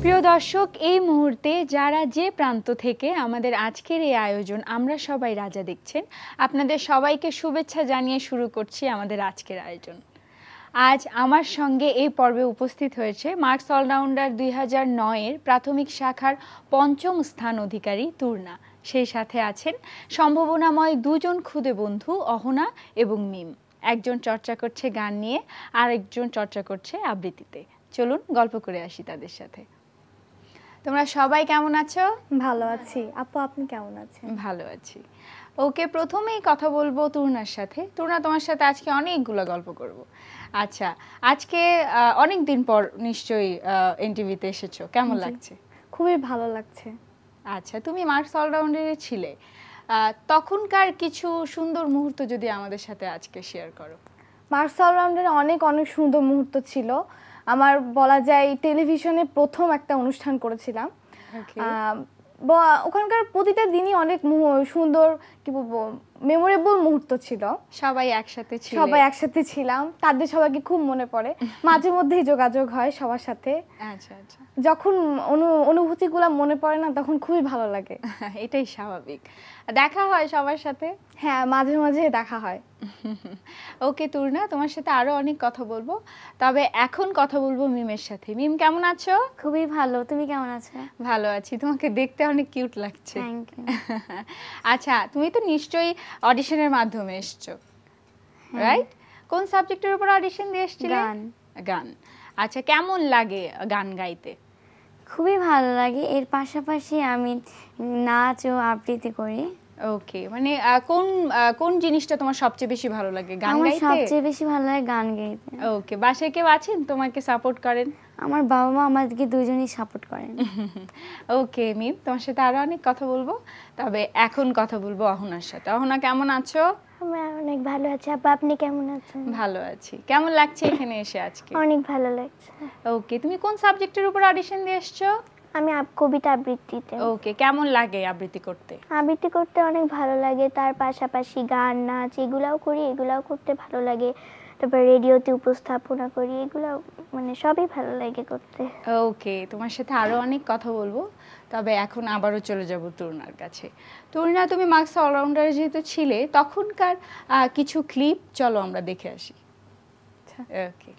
প্রিয় দর্শক, এই মুহূর্তে যারা যে প্রান্ত থেকে আমাদের আজকের এই আয়োজন আমরা সবাই রাজা দেখছেন, আপনাদের সবাইকে শুভেচ্ছা জানিয়ে শুরু করছি আমাদের আজকের আয়োজন। আজ আমার সঙ্গে এই পর্বে উপস্থিত হয়েছে মার্কস অলরাউন্ডার 2009-এর প্রাথমিক শাখার ৫ম স্থান অধিকারী তুর্না। সেই সাথে আছেন সম্ভাবনাময় দুজন খুদে বন্ধু অহনা এবং মিম। একজন চর্চা করছে গান নিয়ে, আর একজন চর্চা করছে আবৃত্তিতে। চলুন গল্প করে আসি তাদের সাথে। তোমরা সবাই কেমন আছো? ভালো আছি। আপু, আপনি কেমন আছেন? ভালো আছি। ওকে, প্রথমেই কথা বলবো তুর্নার সাথে। তুর্না, তোমার সাথে আজকে অনেকগুলো গল্প করব। আচ্ছা, আজকে অনেক দিন পর নিশ্চয়ই এনটিভিতে এসেছো, কেমন লাগছে? খুবই ভালো লাগছে। আচ্ছা, তুমি মার্কস অলরাউন্ডারে ছিলে, তখনকার কিছু সুন্দর মুহূর্ত যদি আমাদের সাথে আজকে শেয়ার করো। মার্কস অলরাউন্ডারে অনেক সুন্দর মুহূর্ত ছিল। আমার বলা যায় টেলিভিশনে প্রথম একটা অনুষ্ঠান করেছিলাম। ওখানকার প্রতিটা দিনই অনেক সুন্দর, কি বলবো, মেমোরেবল মুহূর্ত ছিল। সবাই একসাথে ছিলাম। তাদের সবাইকে খুব মনে পড়ে। মাঝে মধ্যেই যোগাযোগ হয় সবার সাথে। আচ্ছা আচ্ছা। যখন অনুভূতিগুলো মনে পড়ে না, তখন খুবই ভালো লাগে। এটাই স্বাভাবিক। দেখা হয় সবার সাথে? হ্যাঁ, মাঝে মাঝে দেখা হয়। ওকে তুর্না, তোমার সাথে আরো অনেক কথা বলবো, তবে এখন কথা বলবো মিমের সাথে। মিম, কেমন আছো? খুবই ভালো। তুমি কেমন আছো? ভালো আছি। তোমাকে দেখতে অনেক কিউট লাগছে। Thank you. আচ্ছা, তুমি তো নিশ্চয়ই অডিশনের মাধ্যমে এসেছো, রাইট? কোন সাবজেক্টের উপর অডিশন দিয়ে এসেছিলে? গান। আচ্ছা, কেমন লাগে গান গাইতে? খুবই ভালো লাগে। এর পাশাপাশি আমি নাচ ও আবৃত্তি করি। ওকে, মানে কোন জিনিসটা তোমার সবচেয়ে বেশি ভালো লাগে? গান গাইতে? আমার সবচেয়ে বেশি ভালো লাগে গান গাইতে। ওকে, বাসায় কেউ আছেন তোমাকে সাপোর্ট করেন? আমার বাবা মা আমাদেরকে দুজনেই সাপোর্ট করেন। ওকে মিম, তোমার সাথে আরো অনেক কথা বলবো, তবে এখন কথা বলবো অহনার সাথে। অহনা, কেমন আছো? আমি অনেক ভালো আছি। আপনি কেমন আছেন? ভালো আছি। কেমন লাগছে এখানে এসে আজকে? অনেক ভালো লাগছে। ওকে, তুমি কোন সাবজেক্টের উপর অডিশন দিয়ে এসেছো? আমি কবিতা আবৃত্তিতে। ওকে, কেমন লাগে আবৃত্তি করতে? আবৃত্তি করতে অনেক ভালো লাগে। তার পাশাপাশি গান, নাচ এগুলাও করি, এগুলাও করতে ভালো লাগে। তারপর রেডিওতে উপস্থাপনা করি, এগুলো মানে সবই ভালো লাগে করতে। ওকে, তোমার সাথে আরো অনেক কথা বলবো, তবে এখন আবারও চলে যাব তুর্নার কাছে। তুর্না, তুমি মার্কস অলরাউন্ডারে যেহেতু ছিলে, তখনকার কিছু ক্লিপ চলো আমরা দেখে আসি। ওকে।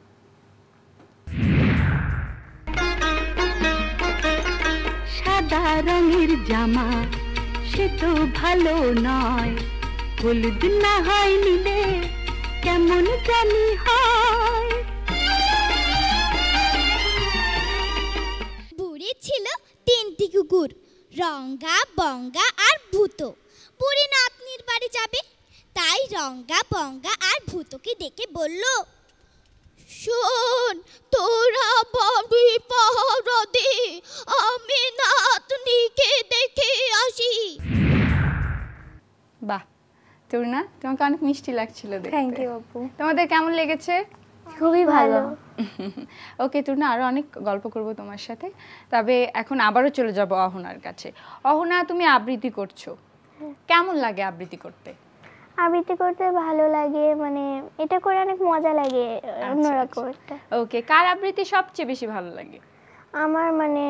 সাদা রঙের জামা সে তো ভালো নয়, হলুদ না হয় নিলে কেমন জানি হয়। বুড়ি ছিল 3টি কুকুর, রঙ্গা, বঙ্গা আর ভূত। বুড়ি নাতনির বাড়ি যাবে, তাই রঙ্গা, বঙ্গা আর ভূতকে ডেকে বলল, শোন, তোরা বাড়ি পাহারা দে, আমি নাতনিকে দেখে আসি। বাহ তুর্না, তোমাকে অনেক মিষ্টি লাগছিল দেখতে। থ্যাংক ইউ আপু। তোমাদের কেমন লেগেছে? খুবই ভালো। ওকে তুর্না, আরো অনেক গল্প করব তোমার সাথে, তবে এখন আবারও চলে যাব অহনার কাছে। অহনা, তুমি আবৃত্তি করছো, কেমন লাগে আবৃত্তি করতে? আবৃত্তি করতে ভালো লাগে, মানে এটা করে অনেক মজা লাগে, অন্যরকম একটা। ওকে, কার আবৃত্তি সবচেয়ে বেশি ভালো লাগে? আমার মানে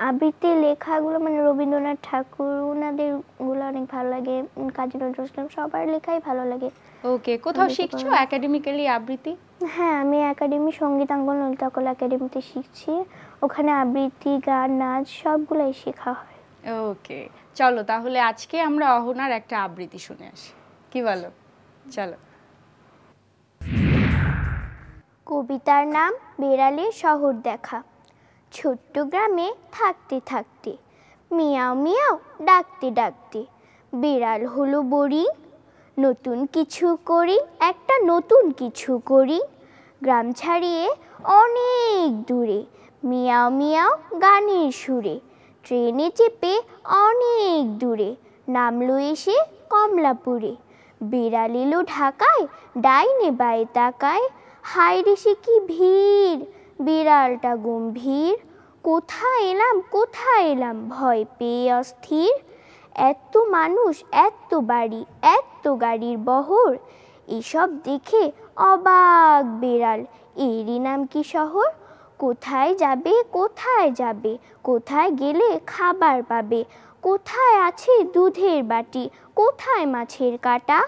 আবৃত্তি লেখাগুলো, মানে রবীন্দ্রনাথ ঠাকুর ওনাদের গুলো অনেক ভালো লাগে, কাজী নজরুল ইসলাম, সবার লেখাই ভালো লাগে। ওকে, কোথাও শিখছো একাডেমিক্যালি আবৃত্তি? হ্যাঁ, আমি একাডেমি সঙ্গীতাঙ্গন ললিতা কলা একাডেমিতে শিখছি। ওখানে আবৃত্তি, গান, নাচ সবগুলাই শেখা হয়। ওকে, চলো তাহলে আজকে আমরা অহনার একটা আবৃত্তি শুনে আসি, কি বলো? চলো। কবিতার নাম বেড়ালের শহর দেখা। ছোট্ট গ্রামে থাকতে থাকতে, মিয়াও মিয়াও ডাকতে ডাকতে, বিড়াল হলো বোরিং। নতুন কিছু করি, একটা নতুন কিছু করি, গ্রাম ছাড়িয়ে অনেক দূরে, মিয়াও মিয়াও গানের সুরে, ট্রেনে চেপে অনেক দূরে, নামলো এসে কমলাপুরে। বিড়াল এলো ঢাকায়, ডাইনে বায়ে তাকায়, হায় রে সে কি ভিড়, বিড়ালটা গম্ভীর। কোথায় এলাম ভয় পেয়ে অস্থির, এত মানুষ, এত বাড়ি, এত গাড়ির বহর, এসব দেখে অবাক বিড়াল, এরই নাম কি শহর। কোথায় যাবে কোথায় যাবে, কোথায় গেলে খাবার পাবে, কোথায় আছে দুধের বাটি, কোথায় মাছের কাঁটা।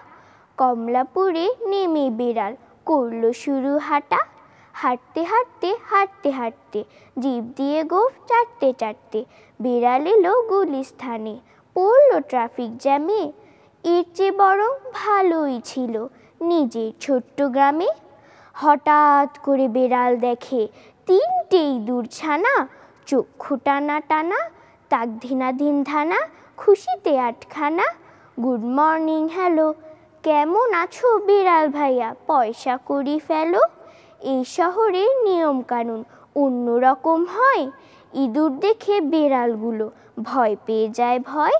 কমলাপুরে নেমে বেড়াল করলো শুরু হাঁটা, হাঁটতে হাঁটতে হাঁটতে হাঁটতে জিভ দিয়ে গোঁফ চাটতে চাটতে বেড়াল এলো গুলিস্থানে, পড়লো ট্রাফিক জ্যামে। এর চেয়ে বরং ভালোই ছিল নিজের ছোট্ট গ্রামে। হঠাৎ করে বেড়াল দেখে তিনটেই দূরছানা, চক্ষু টানা টানা, তাক ধিনাধিন ধানা, খুশিতে আটখানা। গুড মর্নিং হ্যালো, কেমন আছো বিড়াল ভাইয়া, পয়সা করি ফেলো। এই শহরের নিয়ম কানুন অন্যরকম হয়, ইঁদুর দেখে বেড়ালগুলো ভয় পেয়ে যায় ভয়।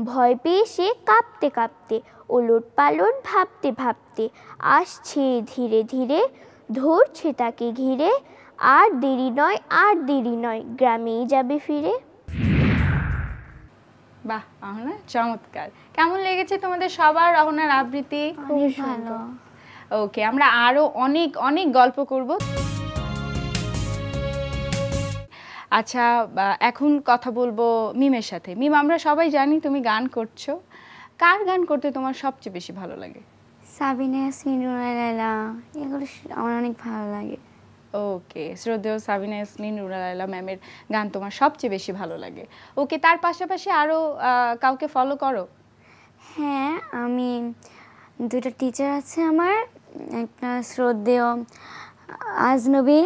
ভয় পেয়ে সে কাঁপতে কাঁপতে ওলট পালট ভাবতে ভাবতে আসছে ধীরে ধীরে, ধরছে তাকে ঘিরে। আর দেরি নয় আর দেরি নয়, গ্রামেই যাবে ফিরে। বাহ অহনা, চমৎকার। কেমন লেগেছে তোমাদের সবার অহনার আবৃত্তি? খুবই ভালো। ওকে, আমরা আরো অনেক অনেক গল্প করব। আচ্ছা, এখন কথা বলবো মিমের সাথে। মিম, আমরা সবাই জানি তুমি গান করছো, কার গান করতে তোমার সবচেয়ে বেশি ভালো লাগে? সাবিনা ইয়াসমিন, রুনা লায়লা, এগুলো আমার অনেক ভালো লাগে। ওকে, শ্রদ্ধেয় সাবিনা ইয়াসমিন, রুনা লায়লা ম্যামের গান তোমার সবচেয়ে বেশি ভালো লাগে। ওকে, তার পাশাপাশি আরো কাউকে ফলো করো? হ্যাঁ, আমি দুটো টিচার আছে আমার, একটা শ্রদ্ধেয় আজনবী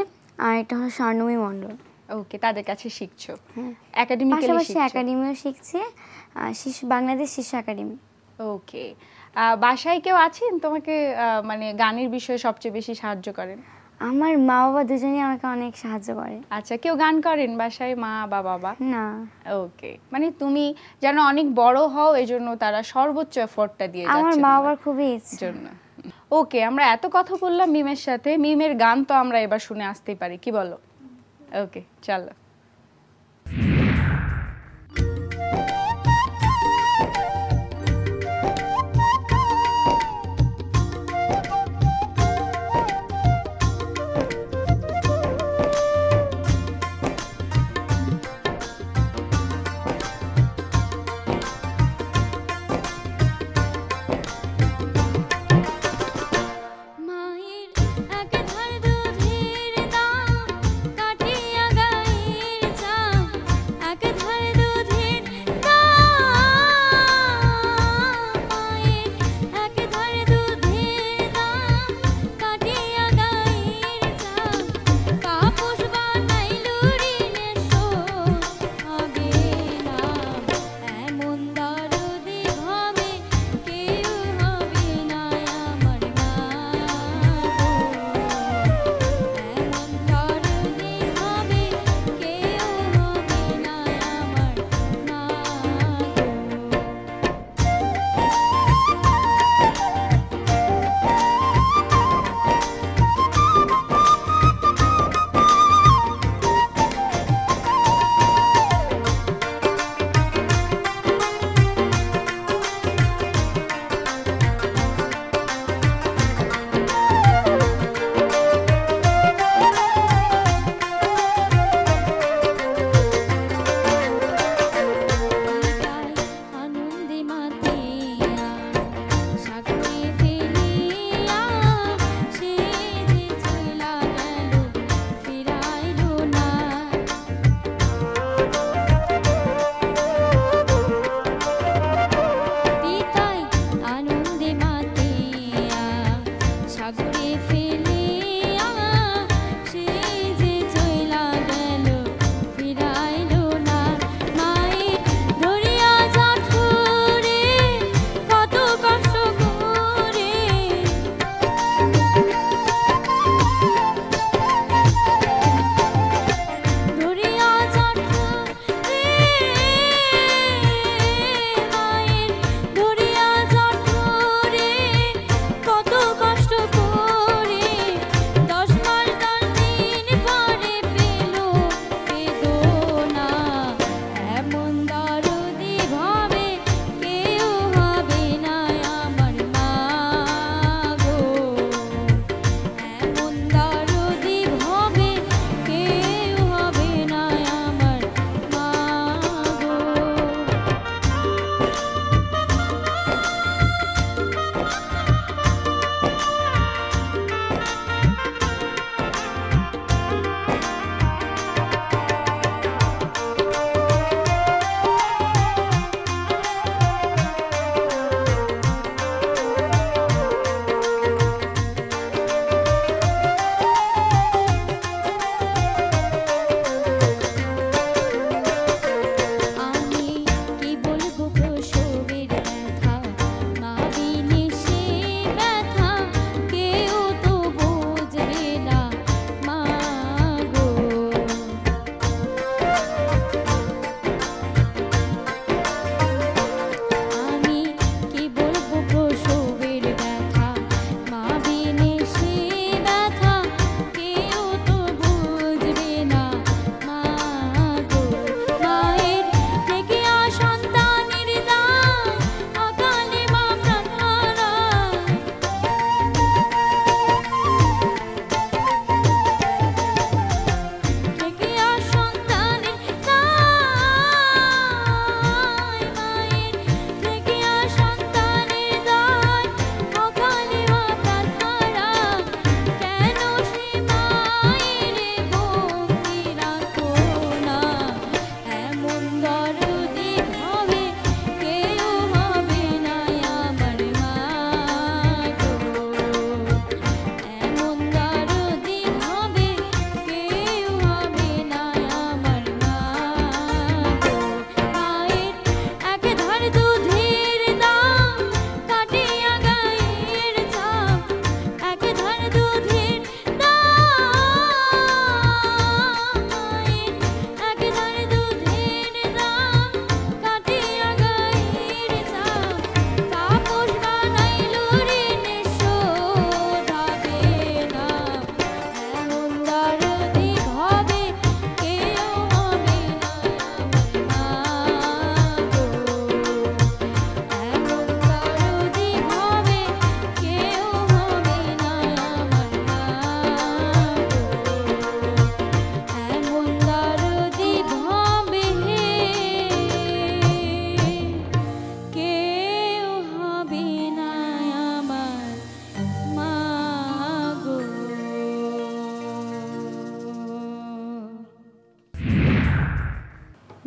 আর একটা হলো স্বর্ণমী মণ্ডল। ওকে, তাদের কাছে শিখছো? হ্যাঁ, একাডেমিক্যালি পাশাপাশি শিখছো? একাডেমিও শিখছি, বাংলাদেশ শিশু একাডেমি। ওকে, বাসায় কেউ আছেন তোমাকে মানে গানের বিষয়ে সবচেয়ে বেশি সাহায্য করেন? আমার মা বাবা দুজনেই আমাকে অনেক সাহায্য করে। আচ্ছা, কেউ গান করেন বাসায়, মা বা বাবা? না। ওকে, মানে তুমি যেন অনেক বড় হও এজন্য তারা সর্বোচ্চ এফোর্টটা দিয়ে যাচ্ছে আমার মা বাবার খুবই ইচ্ছা জন্য। ওকে, আমরা এত কথা বললাম মিমের সাথে, মিমের গান তো আমরা এবার শুনে আসতেই পারি, কি বলো? ওকে, চলো। মায়ের এক ধার দুধের দাম কাটিয়া গায়ে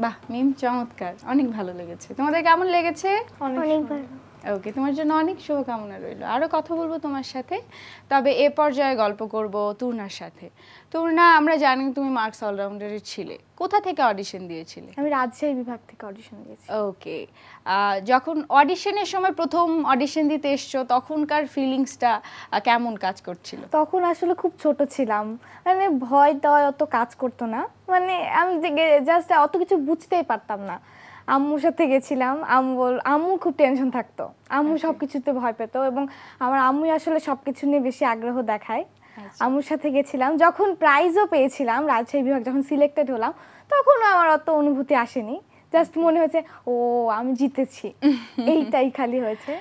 বাহ মিম, চমৎকার, অনেক ভালো লেগেছে। তোমাদের কেমন লেগেছে? অনেক ভালো। ওকে, তোমার জন্য অনেক শুভকামনা রইল। আরও কথা বলবো তোমার সাথে, তবে এ পর্যায়ে গল্প করব তুর্নার সাথে। তুর্না, আমরা জানি তুমি মার্কস অলরাউন্ডারে ছিলে, কোথা থেকে অডিশন দিয়েছিলে? আমি রাজশাহী বিভাগ থেকে অডিশন দিয়েছি। ওকে, যখন অডিশনের সময় প্রথম অডিশন দিতে এসছো তখনকার ফিলিংসটা কেমন কাজ করছিল? তখন আসলে খুব ছোট ছিলাম, মানে ভয় টয় অত কাজ করতো না, মানে আমি জাস্ট অত কিছু বুঝতেই পারতাম না। আম্মুর সাথে গেছিলাম, আম্মু খুব টেনশন থাকতো, আম্মু সব কিছুতে ভয় পেত এবং আমার আম্মুই আসলে সব কিছু নিয়ে বেশি আগ্রহ দেখায়। আম্মুর সাথে গেছিলাম, যখন প্রাইজও পেয়েছিলাম, রাজশাহী বিভাগ যখন সিলেক্টেড হলাম, তখন আমার অত অনুভূতি আসেনি, জাস্ট মনে হয়েছে ও আমি জিতেছি, এইটাই খালি হয়েছে।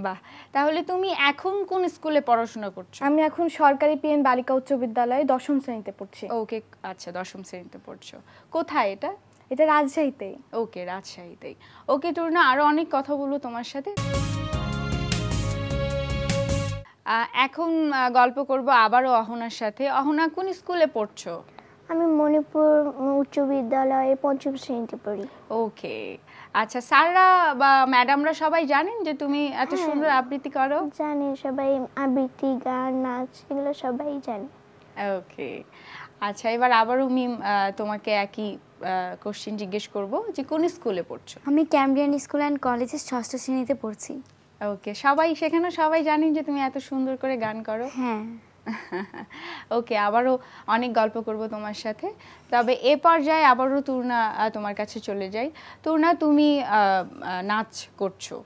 বাহ, তাহলে তুমি এখন কোন স্কুলে পড়াশোনা করছো? আমি এখন সরকারি পিএন বালিকা উচ্চ বিদ্যালয়ে 10ম শ্রেণীতে পড়ছি। ওকে, আচ্ছা 10ম শ্রেণীতে পড়ছো। কোথায় এটা? এটা রাজশাহীতেই। ওকে, রাজশাহীতেই। ওকে তুর্না, আরো অনেক কথা বলবো তোমার সাথে। এখন গল্প করব আবারও অহনার সাথে। অহনা, কোন স্কুলে পড়ছো? আমি মণিপুর উচ্চ বিদ্যালয়ে 5ম শ্রেণীতে পড়ি। ওকে, আচ্ছা, স্যাররা বা ম্যাডামরা সবাই জানেন যে তুমি এত সুন্দর আবৃত্তি করো? জানি, সবাই আবৃত্তি, গান, নাচ এগুলো সবাই জানে। ওকে, আচ্ছা, এবার আবারও মিম তোমাকে একই কোশ্চেন জিজ্ঞেস করব যে কোন স্কুলে পড়ছো? আমি ক্যামব্রিয়ান স্কুল অ্যান্ড কলেজে 6ষ্ঠ শ্রেণীতে পড়ছি। ওকে, সেখানে সবাই জানেন যে তুমি এত সুন্দর করে গান করো? হ্যাঁ। ওকে, আবারও অনেক গল্প করব তোমার সাথে, তবে এ পর্যায়ে আবারও তুর্না তোমার কাছে চলে যাই। তুর্না, তুমি নাচ করছো,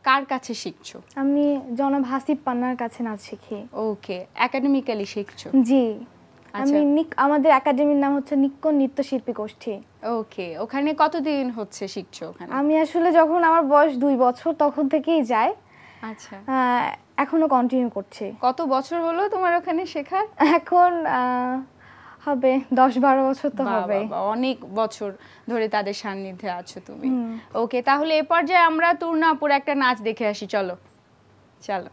কার কাছে শিখছো? আমি জনাব হাসিব পান্নার কাছে নাচ শিখি। ওকে, একাডেমিক্যালি শিখছো? জি, আমি আমাদের একাডেমির নাম হচ্ছে নিক্কন নৃত্যশিল্পী গোষ্ঠী। ওকে, ওখানে কতদিন হচ্ছে শিখছো ওখানে? আমি আসলে যখন আমার বয়স 2 বছর তখন থেকেই যাই। আচ্ছা, এখনো কন্টিনিউ করছি। কত বছর হলো তোমার ওখানে শেখার? এখন হবে 10-12 বছর তো হবে। অনেক বছর ধরে তাদের সান্নিধ্যে আছো তুমি। ওকে, তাহলে এ পর্যায়ে আমরা তুর্না আপুর একটা নাচ দেখে আসি, চলো চলো।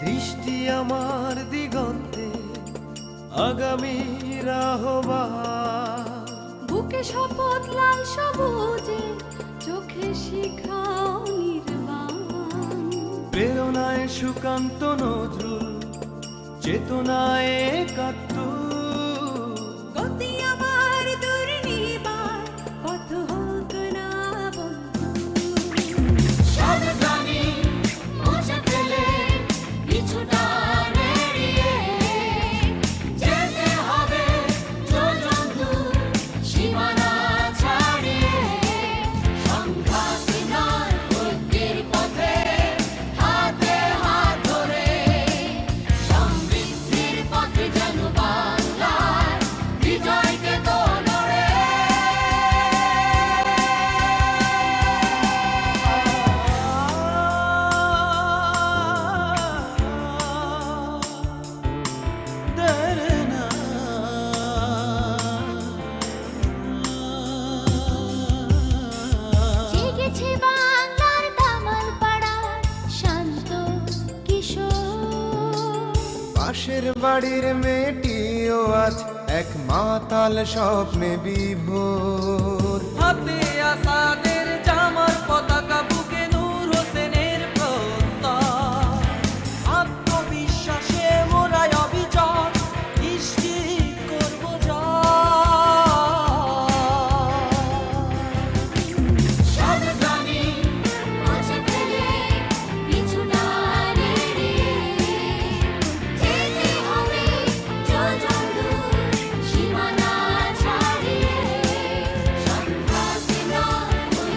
দৃষ্টি আমার দিগন্তে আগামী রাহবার, বুকে শপথ লাল সবুজে, চোখে শিখাও নির্বাণ, প্রেরণায় সুকান্ত নজরুল, চেতনায় একাত্তর, গতি আমার দুর্নিবার, পথ হোক না বন্ধু। সাবধানী মুছে ফেলে পিছুটা এড়িয়ে যেতে হবে যোজন দূর, সীমানা ছাড়িয়ে। সংঘাত নয় মুক্তির পথে, হাতে হাত ধরে সমৃদ্ধির পথে যেন বাংলার বিজয়কে তোলরে। জেগেছে বাংলার দামাল পাড়ার শান্ত কিশোর, পাশের বাড়ির মেয়েটিও আজ এক মাতাল স্বপ্নে বিভোর, হাতে আসাদের জামার পতাকা, বুকে নূর হোসেনের প্রত্যয়, আত্মবিশ্বাসে মোরা অবিচল নিশ্চিত করব সাবধানী মুছে ফেলে পিছুটা এড়িয়ে যেতে হবে যোজন দূর, সীমানা ছাড়িয়ে। সংঘাত নয়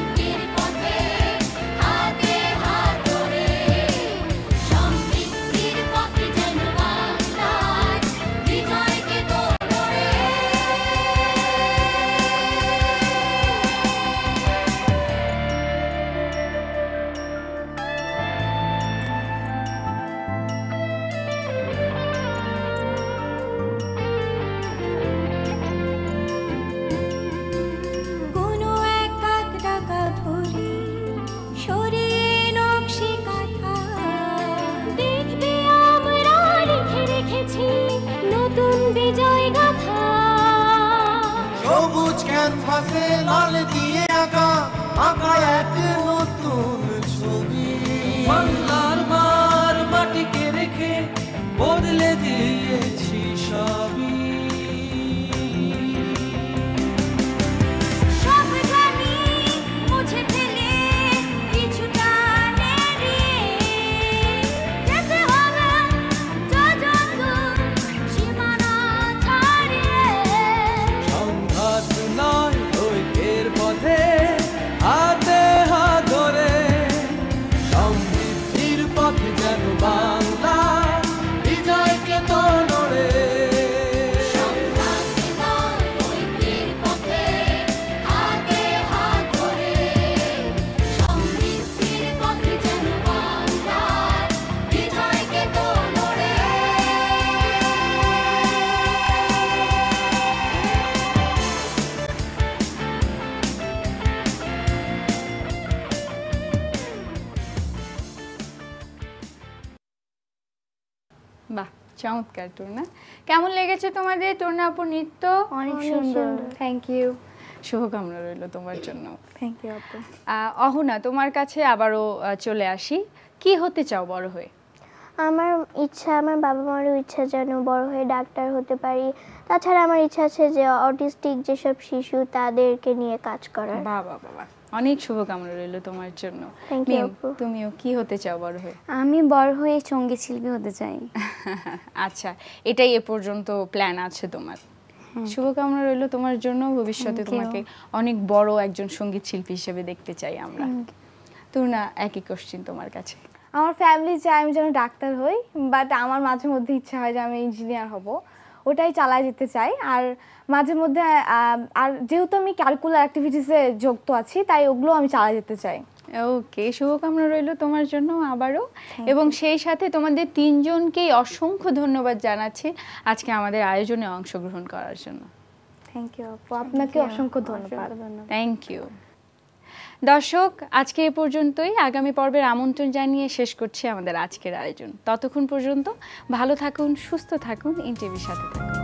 সবুজ ক্যানভাসে লাল দিয়ে আঁকা আঁকা এক নতুন ছবি। বাংলার মার মাটিকে রেখে বদলে দিয়েছি সবই। সব জানি মুছে ফেলে কিছুটা নেড়িয়ে যেতে হবে যোজন দূর সীমানা ছাড়িয়ে। সংঘাত নয় ঐক্যের পথে হাতে হাত ধরে সমৃদ্ধির পথে যেন বাংলা বিজয়কে তো নড়ে। বাহ, চমৎকার টুর্না। কেমন লেগেছে তোমাদের টুর্না আপুর নৃত্য? অনেক সুন্দর। Thank you. শুভকামনা রইল তোমার জন্য। থ্যাংক ইউ আপু। অহনা, তোমার কাছে আবারও চলে আসি। কি হতে চাও বড় হয়ে? আমার ইচ্ছা, আমার বাবা মারও ইচ্ছা যেন বড় হয়ে ডাক্তার হতে পারি। তাছাড়া আমার ইচ্ছা আছে যে অটিস্টিক যেসব শিশু তাদেরকে নিয়ে কাজ করার। বাবা বাবা, অনেক শুভকামনা রইল তোমার জন্য। Thank you, মিম, আপু। তুমিও কি হতে চাও বড় হয়ে? আমি বড় হয়ে সঙ্গীত শিল্পী হতে চাই। আচ্ছা, এটাই এ পর্যন্ত প্ল্যান আছে তোমার? শুভকামনা রইল তোমার জন্য। ভবিষ্যতে Thank you. তোমাকে অনেক বড় একজন সঙ্গীত শিল্পী হিসেবে দেখতে চাই আমরা। তুর্না, একই কোশ্চেন তোমার কাছে। আমার ফ্যামিলি চায় আমি যেন ডাক্তার হই, বাট আমার মাঝে মধ্যে ইচ্ছা হয় যে আমি ইঞ্জিনিয়ার হব, ওটাই চালায় যেতে চাই। আর মাঝে মধ্যে আর যেহেতু আমি কারিকুলার অ্যাক্টিভিটিসে যুক্ত আছি, তাই ওগুলো আমি চালায় যেতে চাই। ওকে, শুভকামনা রইল তোমার জন্য আবারও। এবং সেই সাথে তোমাদের তিনজনকেই অসংখ্য ধন্যবাদ জানাচ্ছি আজকে আমাদের আয়োজনে অংশগ্রহণ করার জন্য। থ্যাংক ইউ আপু, আপনাকে অসংখ্য ধন্যবাদ। Thank you. দর্শক, আজকে এ পর্যন্তই। আগামী পর্বের আমন্ত্রণ জানিয়ে শেষ করছি আমাদের আজকের আয়োজন। ততক্ষণ পর্যন্ত ভালো থাকুন, সুস্থ থাকুন, ইনটিভির সাথে থাকুন।